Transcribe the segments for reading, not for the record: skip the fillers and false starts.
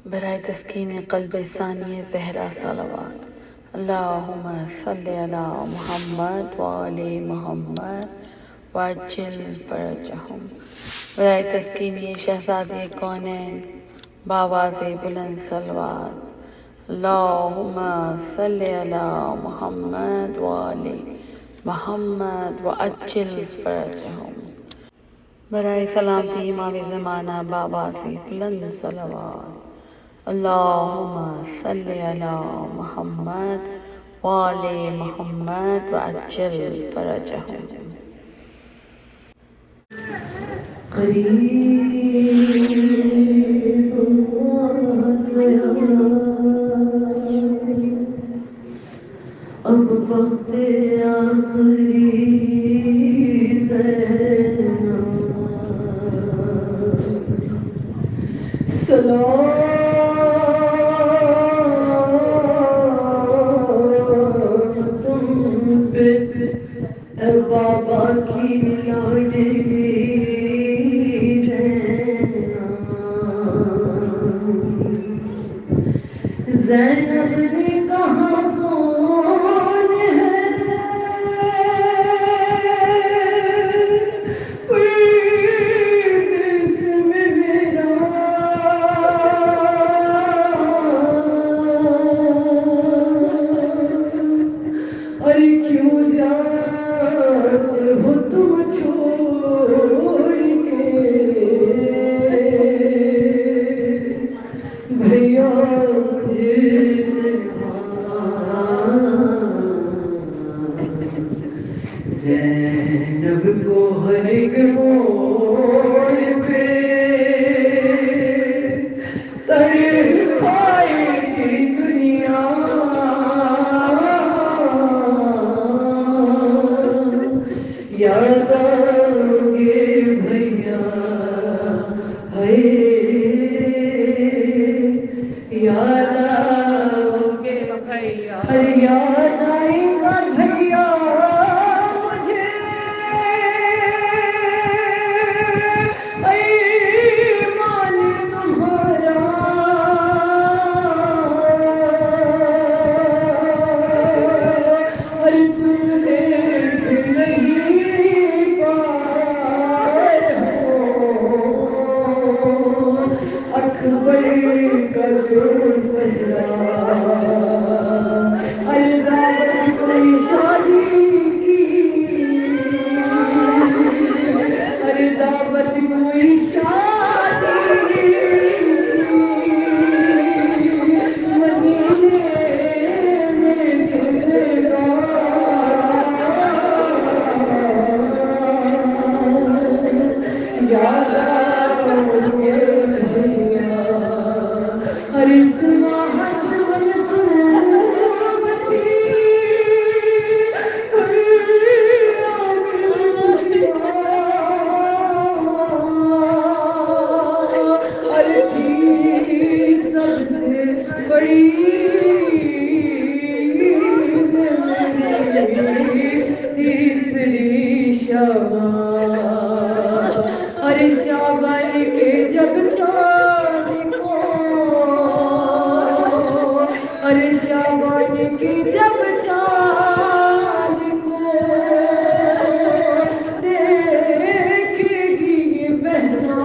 बराए तस्कीन क़ल्ब सानी ज़हरा सलावत। अल्लाहुम्मा सल्लि अला मुहम्मद व आले मुहम्मद वअज्जिल फ़रजहुम। बराए तस्कीन शहज़ादी कौनैन बावाज़े बुलंद सलवात। अल्लाहुम्मा सल्लि अला मुहम्मद व आले मुहम्मद वअज्जिल फ़रजहुम। बराए सलामती इमाम ज़माना बावाज़े बुलंद सलवात। अल्लाहुम्मा सल्लि अला मुहम्मद व आले मुहम्मद वअज्जिल फ़रजहुम। अब वक़्ते आखिरी सलाम तुम पे बाबा की लाडली ज़ैनब ने कहा कौन है इसमें मेरा अरे क्यों जाते हो तुम छोड़ के भैया ज़ैनब को हर एक मोड़ पे तड़पाएगी दुनिया याद आओगे भैया है याद आओगे भैया अरे याद आएगा भैया मुझे ईमान तुम्हारा अरे तुम देख नहीं पाए हो अकबर का जो सहरा अल्लाह कोई शादी की अरे दावत कोई शादी मदीने में किसका याद आओगे भैया अरे सुना हसवन सुनती अरे थी सबसे बड़ी तीसरी शाबान अरे शाबान के जब चाँद को अरे शाबान के जब चाँद को देखेगी ये बहना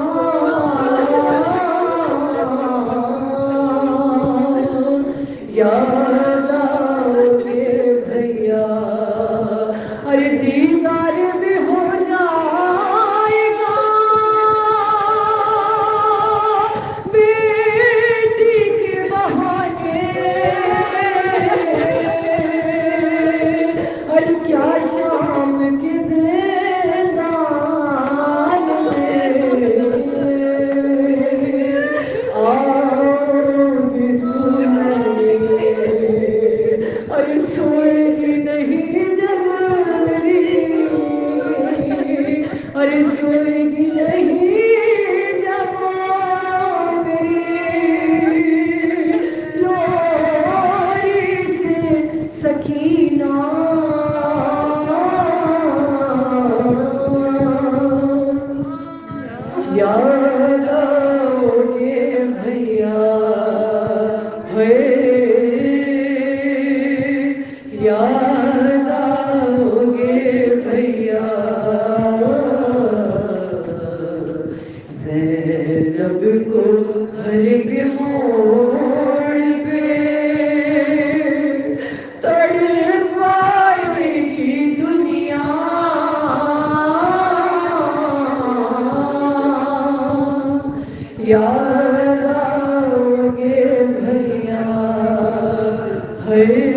याद आओगे भैया अरे दीदार भी हो जाएगा को हर के मोड़ पे तड़पाएगी दुनिया। याद आओगे भैया हर